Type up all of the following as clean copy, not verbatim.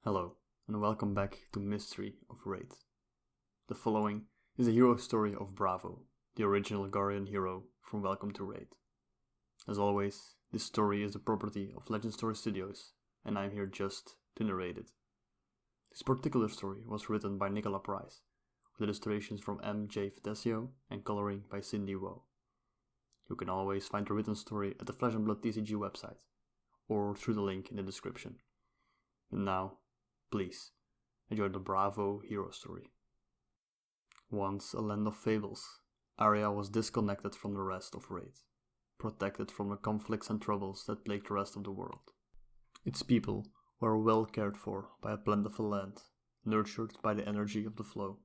Hello, and welcome back to Mystery of Rathe. The following is a hero story of Bravo, the original Guardian hero from Welcome to Rathe. As always, this story is the property of Legend Story Studios, and I'm here just to narrate it. This particular story was written by Nicola Price, with illustrations from M.J. Fedesio and coloring by Cindy Woe. You can always find the written story at the Flesh and Blood TCG website, or through the link in the description. And now, please, enjoy the Bravo hero story. Once a land of fables, Aria was disconnected from the rest of Rathe, protected from the conflicts and troubles that plagued the rest of the world. Its people were well cared for by a plentiful land, nurtured by the energy of the flow.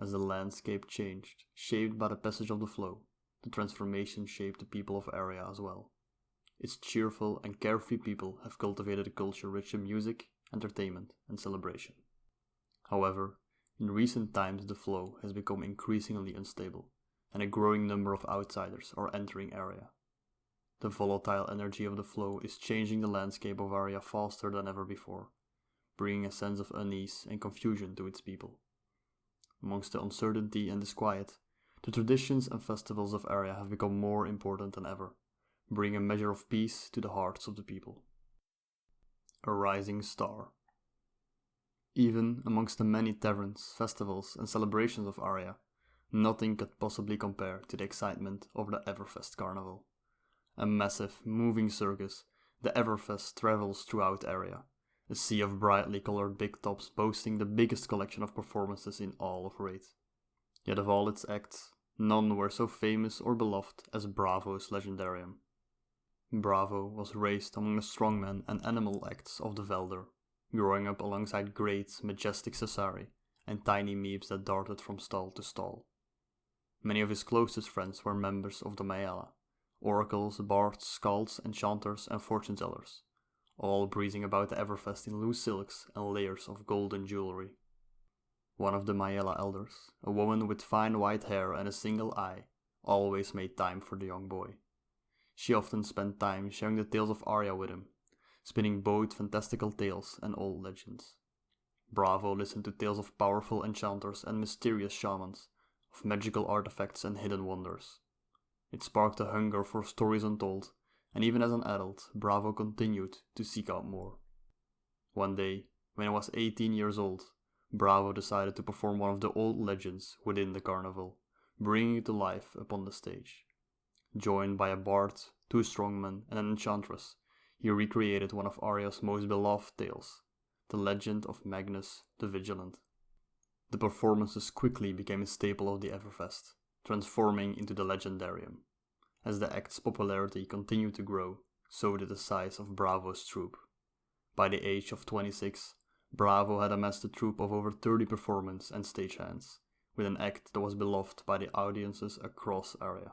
As the landscape changed, shaped by the passage of the flow, the transformation shaped the people of Aria as well. Its cheerful and carefree people have cultivated a culture rich in music, entertainment, and celebration. However, in recent times the flow has become increasingly unstable, and a growing number of outsiders are entering Aria. The volatile energy of the flow is changing the landscape of Aria faster than ever before, bringing a sense of unease and confusion to its people. Amongst the uncertainty and disquiet, the traditions and festivals of Aria have become more important than ever, bringing a measure of peace to the hearts of the people. A rising star. Even amongst the many taverns, festivals, and celebrations of Aria, nothing could possibly compare to the excitement of the Everfest Carnival. A massive, moving circus, the Everfest travels throughout Aria, a sea of brightly colored big tops boasting the biggest collection of performances in all of Rathe. Yet of all its acts, none were so famous or beloved as Bravo's Legendarium. Bravo was raised among the strongmen and animal acts of the Velder, growing up alongside great, majestic Cesari and tiny meeps that darted from stall to stall. Many of his closest friends were members of the Mayala, oracles, bards, skalds, enchanters, and fortune-tellers, all breezing about the Everfest in loose silks and layers of golden jewelry. One of the Mayala elders, a woman with fine white hair and a single eye, always made time for the young boy. She often spent time sharing the tales of Aria with him, spinning both fantastical tales and old legends. Bravo listened to tales of powerful enchanters and mysterious shamans, of magical artifacts and hidden wonders. It sparked a hunger for stories untold, and even as an adult, Bravo continued to seek out more. One day, when he was 18 years old, Bravo decided to perform one of the old legends within the carnival, bringing it to life upon the stage. Joined by a bard, 2 strongmen, and an enchantress, he recreated one of Aria's most beloved tales, the legend of Magnus the Vigilant. The performances quickly became a staple of the Everfest, transforming into the Legendarium. As the act's popularity continued to grow, so did the size of Bravo's troupe. By the age of 26, Bravo had amassed a troupe of over 30 performers and stagehands, with an act that was beloved by the audiences across Aria.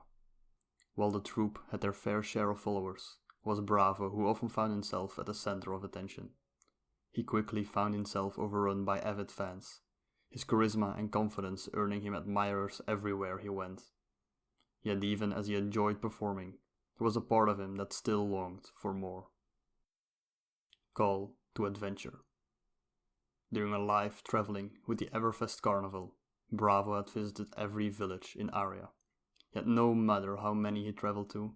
While the troupe had their fair share of followers, it was Bravo who often found himself at the center of attention. He quickly found himself overrun by avid fans, his charisma and confidence earning him admirers everywhere he went. Yet even as he enjoyed performing, there was a part of him that still longed for more. Call to adventure. During a life traveling with the Everfest Carnival, Bravo had visited every village in Aria. Yet no matter how many he traveled to,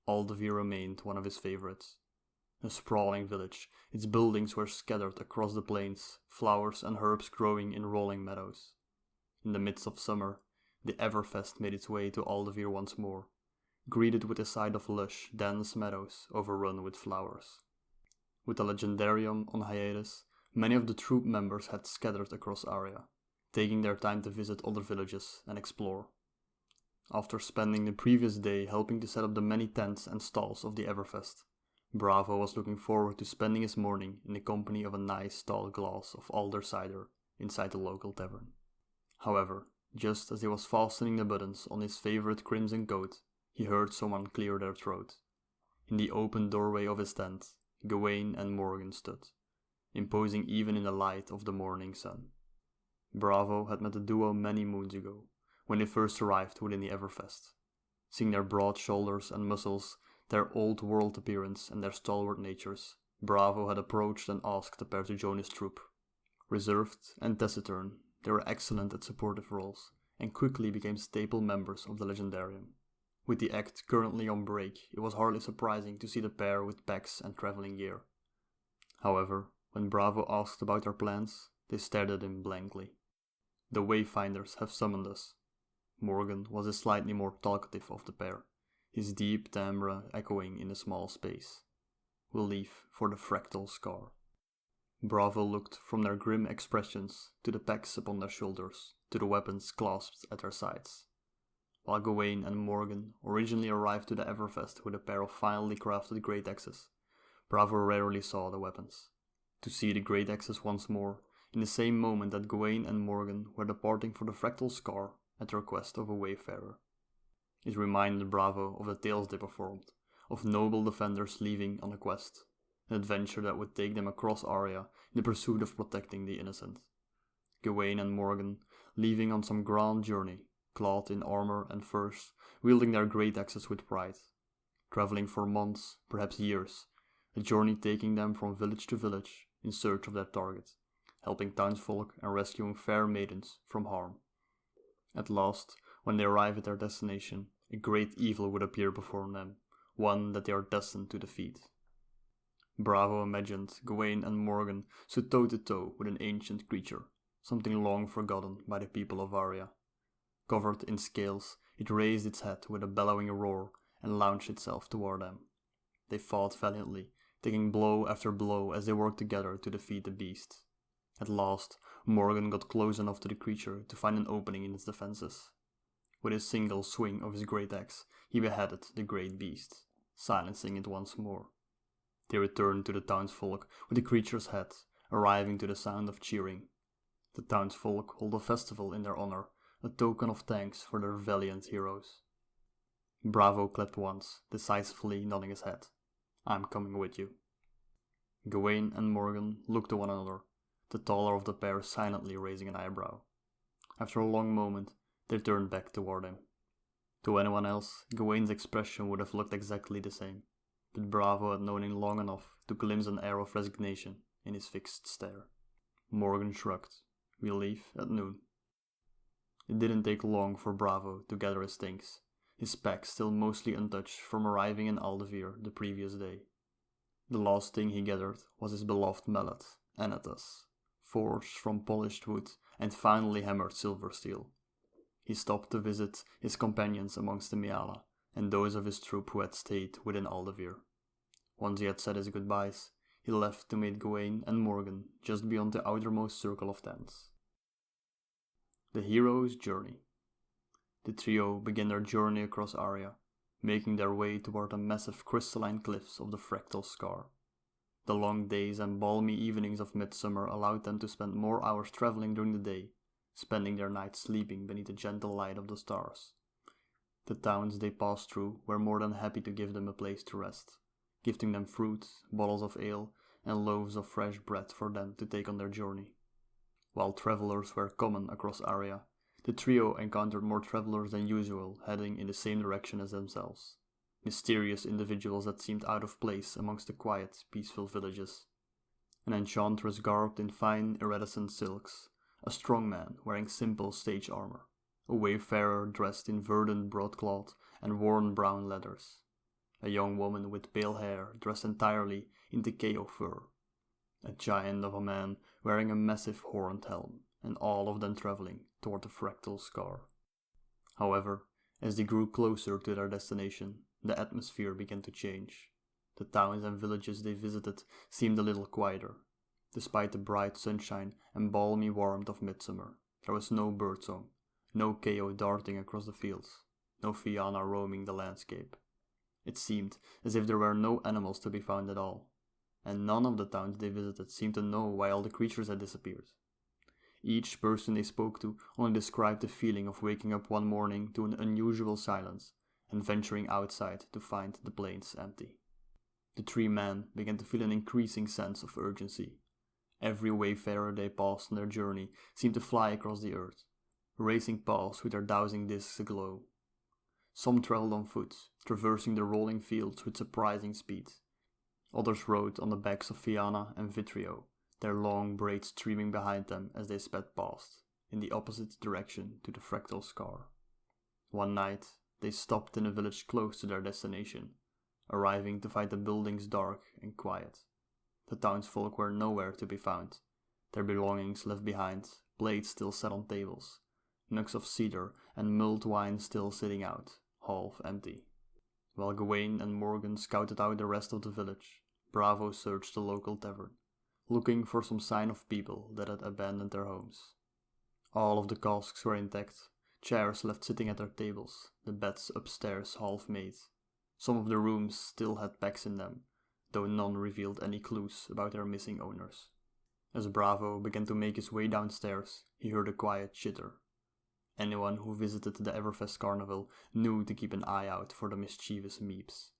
Aldevir remained one of his favorites. A sprawling village, its buildings were scattered across the plains, flowers and herbs growing in rolling meadows. In the midst of summer, the Everfest made its way to Aldevir once more, greeted with a sight of lush, dense meadows overrun with flowers. With the Legendarium on hiatus, many of the troupe members had scattered across Aria, taking their time to visit other villages and explore. After spending the previous day helping to set up the many tents and stalls of the Everfest, Bravo was looking forward to spending his morning in the company of a nice tall glass of alder cider inside the local tavern. However, just as he was fastening the buttons on his favorite crimson coat, he heard someone clear their throat. In the open doorway of his tent, Gawain and Morgan stood, imposing even in the light of the morning sun. Bravo had met the duo many moons ago, when they first arrived within the Everfest. Seeing their broad shoulders and muscles, their old world appearance and their stalwart natures, Bravo had approached and asked the pair to join his troop. Reserved and taciturn, they were excellent at supportive roles, and quickly became staple members of the Legendarium. With the act currently on break, it was hardly surprising to see the pair with packs and traveling gear. However, when Bravo asked about their plans, they stared at him blankly. "The Wayfinders have summoned us." Morgan was the slightly more talkative of the pair, his deep timbre echoing in the small space. "We'll leave for the Fractal Scar." Bravo looked from their grim expressions to the packs upon their shoulders to the weapons clasped at their sides. While Gawain and Morgan originally arrived to the Everfest with a pair of finely crafted great axes, Bravo rarely saw the weapons. To see the great axes once more, in the same moment that Gawain and Morgan were departing for the Fractal Scar at the request of a wayfarer. It reminded Bravo of the tales they performed, of noble defenders leaving on a quest, an adventure that would take them across Aria in the pursuit of protecting the innocent. Gawain and Morgan leaving on some grand journey, clad in armor and furs, wielding their great axes with pride, traveling for months, perhaps years, a journey taking them from village to village in search of their target, helping townsfolk and rescuing fair maidens from harm. At last, when they arrive at their destination, a great evil would appear before them, one that they are destined to defeat. Bravo imagined Gawain and Morgan stood toe to toe with an ancient creature, something long forgotten by the people of Aria. Covered in scales, it raised its head with a bellowing roar and launched itself toward them. They fought valiantly, taking blow after blow as they worked together to defeat the beast. At last, Morgan got close enough to the creature to find an opening in its defenses. With a single swing of his great axe, he beheaded the great beast, silencing it once more. They returned to the townsfolk with the creature's head, arriving to the sound of cheering. The townsfolk hold a festival in their honor, a token of thanks for their valiant heroes. Bravo clapped once, decisively nodding his head. "I'm coming with you." Gawain and Morgan looked at one another, the taller of the pair silently raising an eyebrow. After a long moment, they turned back toward him. To anyone else, Gawain's expression would have looked exactly the same, but Bravo had known him long enough to glimpse an air of resignation in his fixed stare. Morgan shrugged. "We'll leave at noon." It didn't take long for Bravo to gather his things, his pack still mostly untouched from arriving in Aldevir the previous day. The last thing he gathered was his beloved mallet, Anatas, forged from polished wood and finely hammered silver steel. He stopped to visit his companions amongst the Miala and those of his troop who had stayed within Aldevir. Once he had said his goodbyes, he left to meet Gawain and Morgan just beyond the outermost circle of tents. The hero's journey. The trio began their journey across Aria, making their way toward the massive crystalline cliffs of the Fractal Scar. The long days and balmy evenings of midsummer allowed them to spend more hours traveling during the day, spending their nights sleeping beneath the gentle light of the stars. The towns they passed through were more than happy to give them a place to rest, gifting them fruit, bottles of ale, and loaves of fresh bread for them to take on their journey. While travelers were common across Aria, the trio encountered more travelers than usual heading in the same direction as themselves. Mysterious individuals that seemed out of place amongst the quiet, peaceful villages. An enchantress garbed in fine, iridescent silks, a strong man wearing simple stage armor, a wayfarer dressed in verdant broadcloth and worn brown leathers, a young woman with pale hair dressed entirely in Takeo fur, a giant of a man wearing a massive horned helm, and all of them traveling toward the Fractal Scar. However, as they grew closer to their destination, the atmosphere began to change. The towns and villages they visited seemed a little quieter. Despite the bright sunshine and balmy warmth of midsummer, there was no birdsong, no Keo darting across the fields, no Fianna roaming the landscape. It seemed as if there were no animals to be found at all, and none of the towns they visited seemed to know why all the creatures had disappeared. Each person they spoke to only described the feeling of waking up one morning to an unusual silence and venturing outside to find the plains empty. The three men began to feel an increasing sense of urgency. Every wayfarer they passed on their journey seemed to fly across the earth, racing past with their dowsing discs aglow. Some traveled on foot, traversing the rolling fields with surprising speed. Others rode on the backs of Fianna and Vitrio, their long braids streaming behind them as they sped past, in the opposite direction to the fractal scar. One night, they stopped in a village close to their destination, arriving to find the buildings dark and quiet. The townsfolk were nowhere to be found, their belongings left behind, plates still set on tables, nugs of cedar and mulled wine still sitting out, half empty. While Gawain and Morgan scouted out the rest of the village, Bravo searched the local tavern, looking for some sign of people that had abandoned their homes. All of the casks were intact, chairs left sitting at their tables, the beds upstairs half made. Some of the rooms still had packs in them, though none revealed any clues about their missing owners. As Bravo began to make his way downstairs, he heard a quiet chitter. Anyone who visited the Everfest Carnival knew to keep an eye out for the mischievous meeps.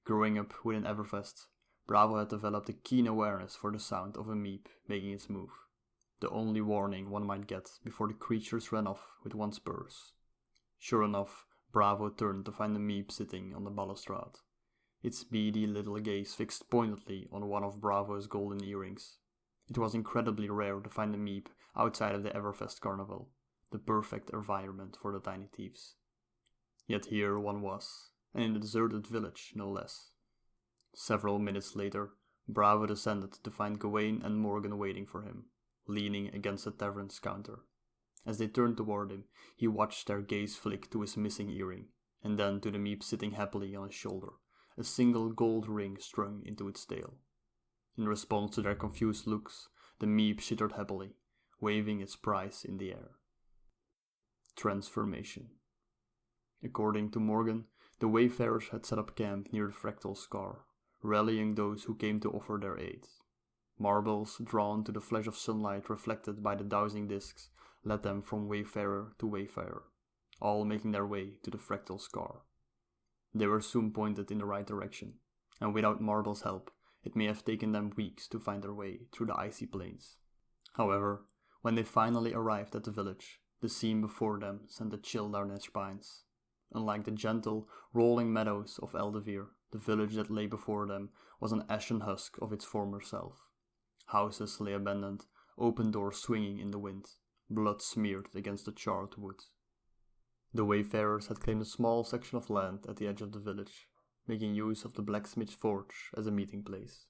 Growing up within Everfest, Bravo had developed a keen awareness for the sound of a meep making its move, the only warning one might get before the creatures ran off with one's purse. Sure enough, Bravo turned to find the meep sitting on the balustrade, its beady little gaze fixed pointedly on one of Bravo's golden earrings. It was incredibly rare to find a meep outside of the Everfest Carnival, the perfect environment for the tiny thieves. Yet here one was, and in a deserted village no less. Several minutes later, Bravo descended to find Gawain and Morgan waiting for him, leaning against the tavern's counter. As they turned toward him, he watched their gaze flick to his missing earring, and then to the meep sitting happily on his shoulder, a single gold ring strung into its tail. In response to their confused looks, the meep chittered happily, waving its prize in the air. Transformation. According to Morgan, the wayfarers had set up camp near the fractal scar, rallying those who came to offer their aid. Marbles drawn to the flash of sunlight reflected by the dowsing discs led them from wayfarer to wayfarer, all making their way to the fractal scar. They were soon pointed in the right direction, and without Marble's help, it may have taken them weeks to find their way through the icy plains. However, when they finally arrived at the village, the scene before them sent a chill down their spines. Unlike the gentle, rolling meadows of Eldivir, the village that lay before them was an ashen husk of its former self. Houses lay abandoned, open doors swinging in the wind, blood smeared against the charred wood. The wayfarers had claimed a small section of land at the edge of the village, making use of the blacksmith's forge as a meeting place.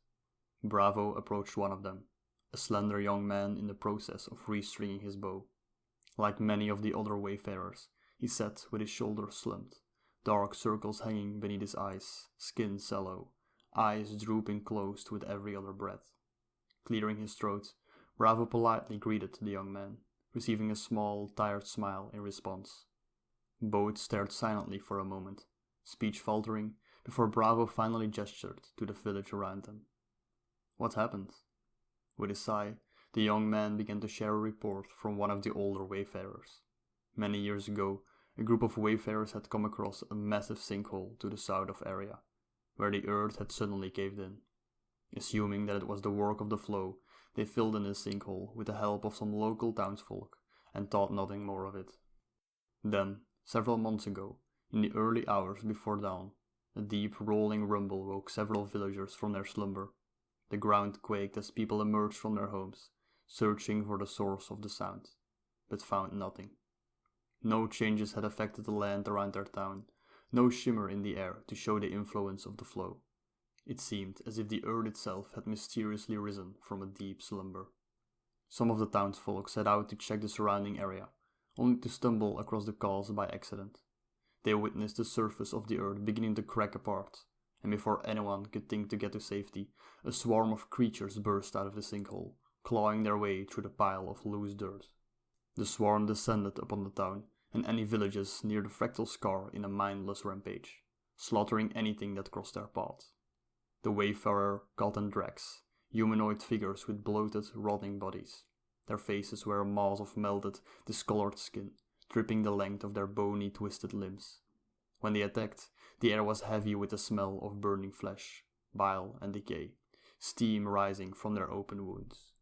Bravo approached one of them, a slender young man in the process of restringing his bow. Like many of the other wayfarers, he sat with his shoulders slumped, dark circles hanging beneath his eyes, skin sallow, eyes drooping closed with every other breath. Clearing his throat, Bravo politely greeted the young man, receiving a small, tired smile in response. Both stared silently for a moment, speech faltering, before Bravo finally gestured to the village around them. What happened? With a sigh, the young man began to share a report from one of the older wayfarers. Many years ago, a group of wayfarers had come across a massive sinkhole to the south of area, where the earth had suddenly caved in. Assuming that it was the work of the flow, they filled in the sinkhole with the help of some local townsfolk, and thought nothing more of it. Then, several months ago, in the early hours before dawn, a deep rolling rumble woke several villagers from their slumber. The ground quaked as people emerged from their homes, searching for the source of the sound, but found nothing. No changes had affected the land around their town, no shimmer in the air to show the influence of the flow. It seemed as if the earth itself had mysteriously risen from a deep slumber. Some of the townsfolk set out to check the surrounding area, only to stumble across the cause by accident. They witnessed the surface of the earth beginning to crack apart, and before anyone could think to get to safety, a swarm of creatures burst out of the sinkhole, clawing their way through the pile of loose dirt. The swarm descended upon the town and any villages near the fractal scar in a mindless rampage, slaughtering anything that crossed their path. The wayfarer caught in drags, humanoid figures with bloated, rotting bodies. Their faces were a mass of melted, discolored skin, dripping the length of their bony, twisted limbs. When they attacked, the air was heavy with the smell of burning flesh, bile and decay, steam rising from their open wounds.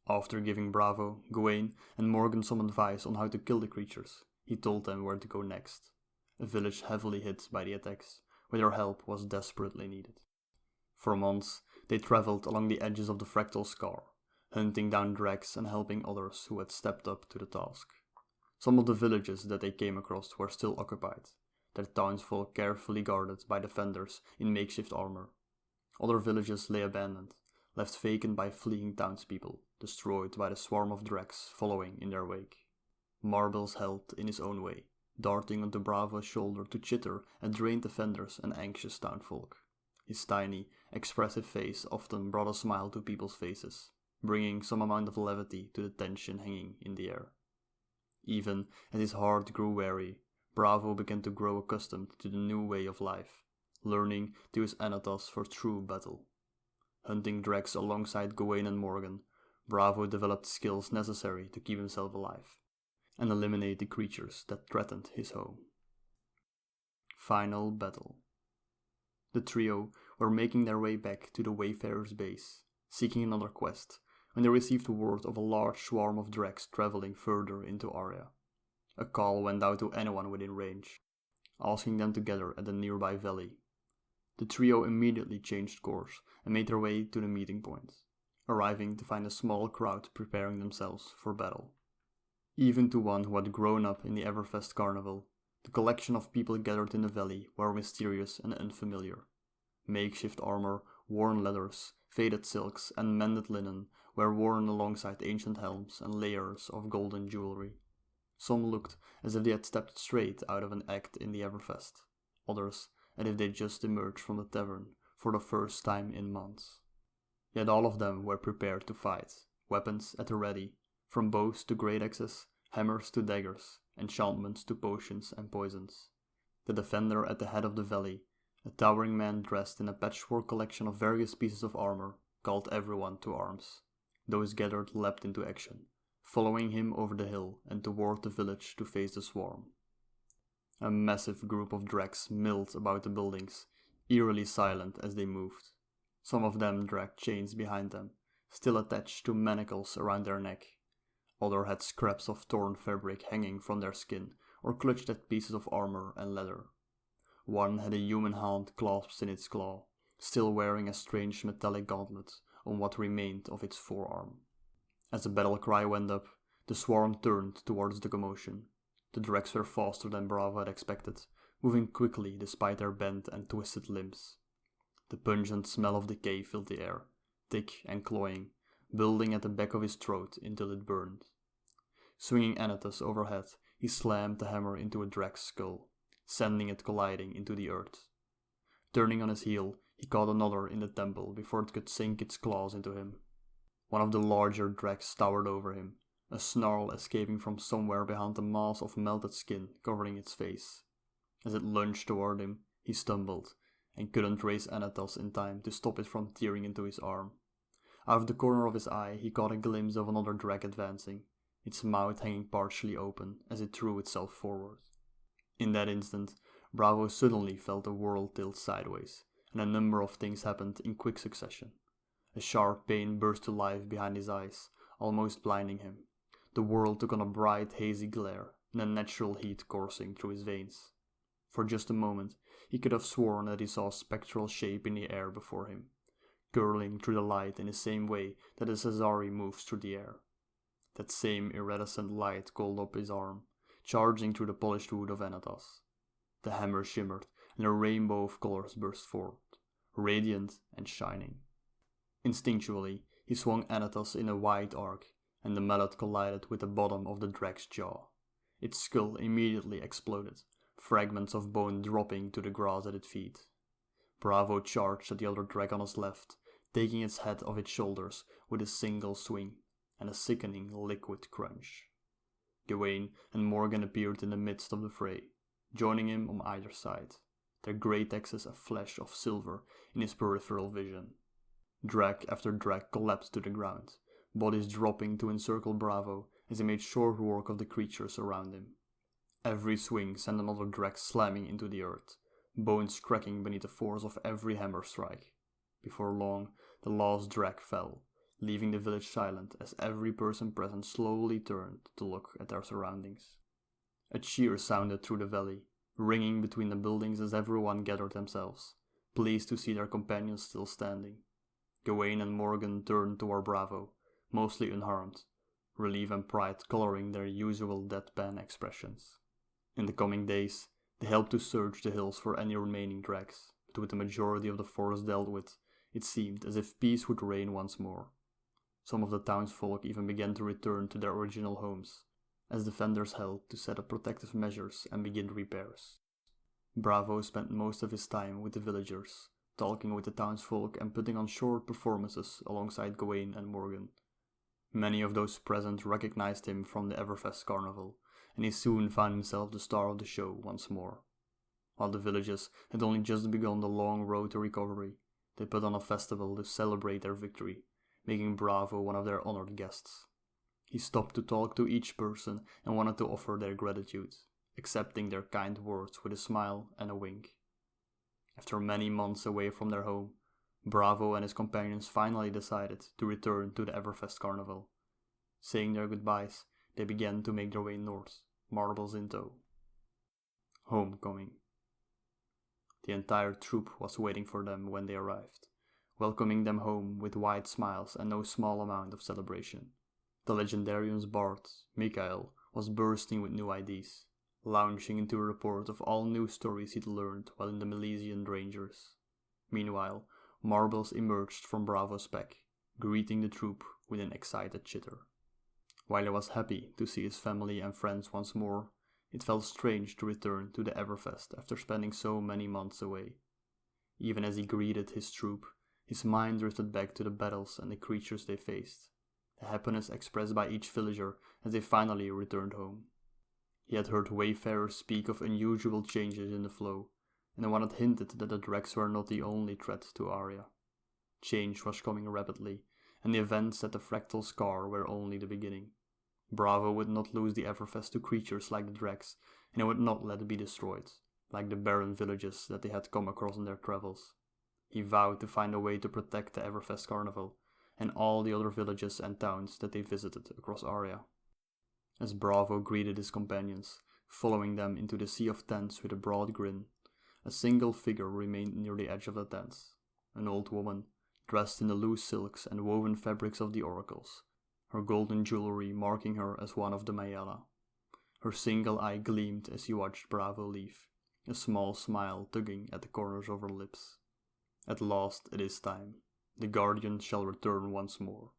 After giving Bravo, Gawain, and Morgan some advice on how to kill the creatures, he told them where to go next, a village heavily hit by the attacks, where their help was desperately needed. For months, they traveled along the edges of the fractal scar, hunting down dregs and helping others who had stepped up to the task. Some of the villages that they came across were still occupied, their townsfolk carefully guarded by defenders in makeshift armor. Other villages lay abandoned, left vacant by fleeing townspeople, destroyed by the swarm of dregs following in their wake. Marbles held in his own way, darting onto Bravo's shoulder to chitter at drained defenders and anxious townfolk. His tiny, expressive face often brought a smile to people's faces, bringing some amount of levity to the tension hanging in the air. Even as his heart grew weary, Bravo began to grow accustomed to the new way of life, learning to use Anatas for true battle. Hunting dregs alongside Gawain and Morgan, Bravo developed skills necessary to keep himself alive and eliminate the creatures that threatened his home. Final battle. The trio were making their way back to the Wayfarer's base, seeking another quest, when they received word of a large swarm of dregs traveling further into Arya. A call went out to anyone within range, asking them to gather at a nearby valley. The trio immediately changed course and made their way to the meeting point, arriving to find a small crowd preparing themselves for battle. Even to one who had grown up in the Everfest carnival, the collection of people gathered in the valley were mysterious and unfamiliar. Makeshift armor, worn leathers, faded silks, and mended linen were worn alongside ancient helms and layers of golden jewelry. Some looked as if they had stepped straight out of an act in the Everfest, others as if they just emerged from the tavern for the first time in months. Yet all of them were prepared to fight, weapons at the ready, from bows to great axes, hammers to daggers, enchantments to potions and poisons. The defender at the head of the valley, a towering man dressed in a patchwork collection of various pieces of armor, called everyone to arms. Those gathered leapt into action, following him over the hill and toward the village to face the swarm. A massive group of dregs milled about the buildings, eerily silent as they moved. Some of them dragged chains behind them, still attached to manacles around their neck. Others had scraps of torn fabric hanging from their skin, or clutched at pieces of armor and leather. One had a human hand clasped in its claw, still wearing a strange metallic gauntlet on what remained of its forearm. As the battle cry went up, the swarm turned towards the commotion. The dregs were faster than Bravo had expected, moving quickly despite their bent and twisted limbs. The pungent smell of decay filled the air, thick and cloying, building at the back of his throat until it burned. Swinging Anatas overhead, he slammed the hammer into a drag's skull, sending it colliding into the earth. Turning on his heel, he caught another in the temple before it could sink its claws into him. One of the larger dregs towered over him, a snarl escaping from somewhere behind the mass of melted skin covering its face. As it lunged toward him, he stumbled, and couldn't raise Anatas in time to stop it from tearing into his arm. Out of the corner of his eye, he caught a glimpse of another drag advancing, its mouth hanging partially open as it threw itself forward. In that instant, Bravo suddenly felt the world tilt sideways, and a number of things happened in quick succession. A sharp pain burst to life behind his eyes, almost blinding him. The world took on a bright, hazy glare, and a natural heat coursing through his veins. For just a moment, he could have sworn that he saw a spectral shape in the air before him, curling through the light in the same way that a Caesari moves through the air. That same iridescent light called up his arm, charging through the polished wood of Anatas. The hammer shimmered, and a rainbow of colors burst forth, radiant and shining. Instinctually, he swung Anatas in a wide arc, and the mallet collided with the bottom of the drag's jaw. Its skull immediately exploded, fragments of bone dropping to the grass at its feet. Bravo charged at the other drag on his left, taking its head off its shoulders with a single swing and a sickening liquid crunch. Gawain and Morgan appeared in the midst of the fray, joining him on either side, their great axes a flash of silver in his peripheral vision. Drag after drag collapsed to the ground, bodies dropping to encircle Bravo as he made short work of the creatures around him. Every swing sent another drag slamming into the earth, bones cracking beneath the force of every hammer strike. Before long, the last drag fell, leaving the village silent as every person present slowly turned to look at their surroundings. A cheer sounded through the valley, ringing between the buildings as everyone gathered themselves, pleased to see their companions still standing. Gawain and Morgan turned toward Bravo, mostly unharmed, relief and pride coloring their usual deadpan expressions. In the coming days, they helped to search the hills for any remaining drags, but with the majority of the forest dealt with, it seemed as if peace would reign once more. Some of the townsfolk even began to return to their original homes, as defenders helped to set up protective measures and begin repairs. Bravo spent most of his time with the villagers, talking with the townsfolk and putting on short performances alongside Gawain and Morgan. Many of those present recognized him from the Everfest carnival, and he soon found himself the star of the show once more. While the villages had only just begun the long road to recovery, they put on a festival to celebrate their victory, making Bravo one of their honored guests. He stopped to talk to each person and wanted to offer their gratitude, accepting their kind words with a smile and a wink. After many months away from their home, Bravo and his companions finally decided to return to the Everfest carnival. Saying their goodbyes, they began to make their way north, marbles in tow. Homecoming. The entire troop was waiting for them when they arrived, welcoming them home with wide smiles and no small amount of celebration. The legendarian's bard, Mikael, was bursting with new ideas, launching into a report of all new stories he'd learned while in the Milesian Rangers. Meanwhile, Marbles emerged from Bravo's pack, greeting the troop with an excited chitter. While he was happy to see his family and friends once more, it felt strange to return to the Everfest after spending so many months away. Even as he greeted his troop, his mind drifted back to the battles and the creatures they faced, the happiness expressed by each villager as they finally returned home. He had heard wayfarers speak of unusual changes in the flow, and one had hinted that the drags were not the only threat to Arya. Change was coming rapidly, and the events at the Fractal Scar were only the beginning. Bravo would not lose the Everfest to creatures like the drags, and he would not let it be destroyed, like the barren villages that they had come across in their travels. He vowed to find a way to protect the Everfest Carnival, and all the other villages and towns that they visited across Arya. As Bravo greeted his companions, following them into the sea of tents with a broad grin, a single figure remained near the edge of the tents, an old woman, dressed in the loose silks and woven fabrics of the oracles, her golden jewelry marking her as one of the Mayala. Her single eye gleamed as she watched Bravo leave, a small smile tugging at the corners of her lips. At last it is time. The Guardian shall return once more.